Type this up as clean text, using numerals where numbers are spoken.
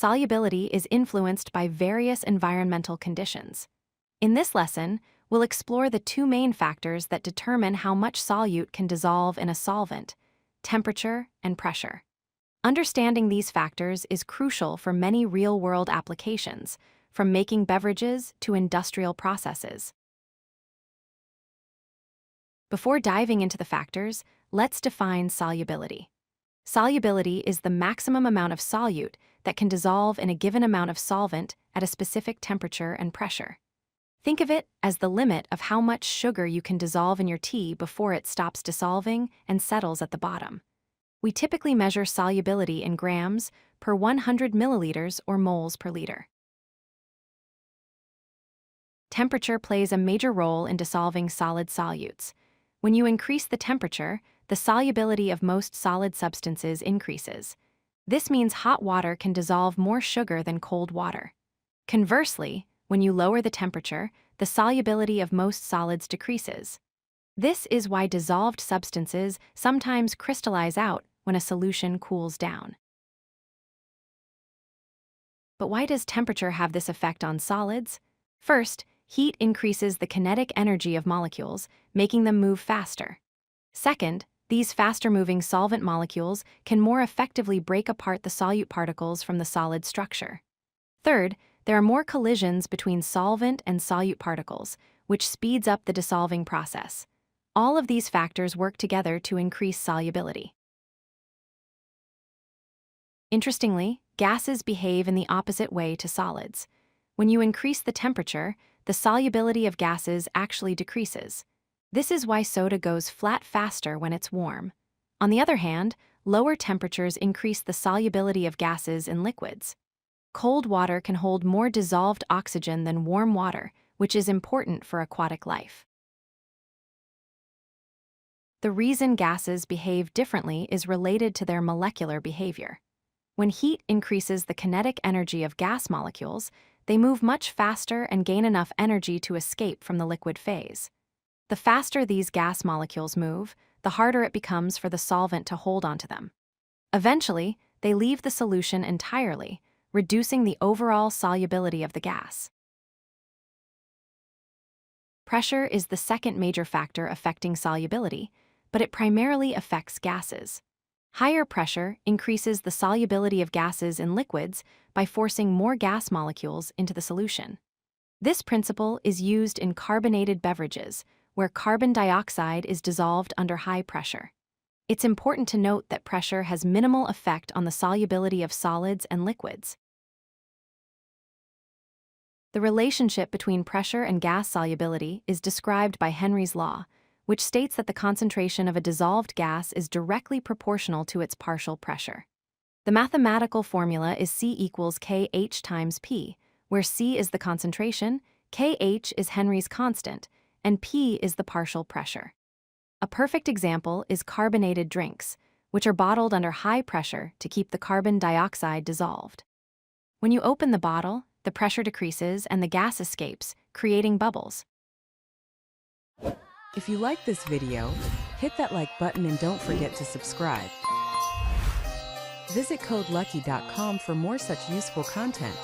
solubility is influenced by various environmental conditions. In this lesson, we'll explore the two main factors that determine how much solute can dissolve in a solvent: temperature and pressure. Understanding these factors is crucial for many real-world applications, from making beverages to industrial processes. Before diving into the factors, let's define solubility. Solubility is the maximum amount of solute that can dissolve in a given amount of solvent at a specific temperature and pressure. Think of it as the limit of how much sugar you can dissolve in your tea before it stops dissolving and settles at the bottom. We typically measure solubility in grams per 100 milliliters or moles per liter. Temperature plays a major role in dissolving solid solutes. When you increase the temperature, the solubility of most solid substances increases. This means hot water can dissolve more sugar than cold water. Conversely, when you lower the temperature, the solubility of most solids decreases. This is why dissolved substances sometimes crystallize out when a solution cools down. But why does temperature have this effect on solids? First, heat increases the kinetic energy of molecules, making them move faster. Second, these faster-moving solvent molecules can more effectively break apart the solute particles from the solid structure. Third, there are more collisions between solvent and solute particles, which speeds up the dissolving process. All of these factors work together to increase solubility. Interestingly, gases behave in the opposite way to solids. When you increase the temperature, the solubility of gases actually decreases. This is why soda goes flat faster when it's warm. On the other hand, lower temperatures increase the solubility of gases in liquids. Cold water can hold more dissolved oxygen than warm water, which is important for aquatic life. The reason gases behave differently is related to their molecular behavior. When heat increases the kinetic energy of gas molecules, they move much faster and gain enough energy to escape from the liquid phase. The faster these gas molecules move, the harder it becomes for the solvent to hold onto them. Eventually, they leave the solution entirely, reducing the overall solubility of the gas. Pressure is the second major factor affecting solubility, but it primarily affects gases. Higher pressure increases the solubility of gases in liquids by forcing more gas molecules into the solution. This principle is used in carbonated beverages, where carbon dioxide is dissolved under high pressure. It's important to note that pressure has minimal effect on the solubility of solids and liquids. The relationship between pressure and gas solubility is described by Henry's law, which states that the concentration of a dissolved gas is directly proportional to its partial pressure. The mathematical formula is C equals kH times P, where C is the concentration, kH is Henry's constant, and P is the partial pressure. A perfect example is carbonated drinks, which are bottled under high pressure to keep the carbon dioxide dissolved. When you open the bottle, the pressure decreases and the gas escapes, creating bubbles. If you like this video, hit that like button and don't forget to subscribe. Visit codelucky.com for more such useful content.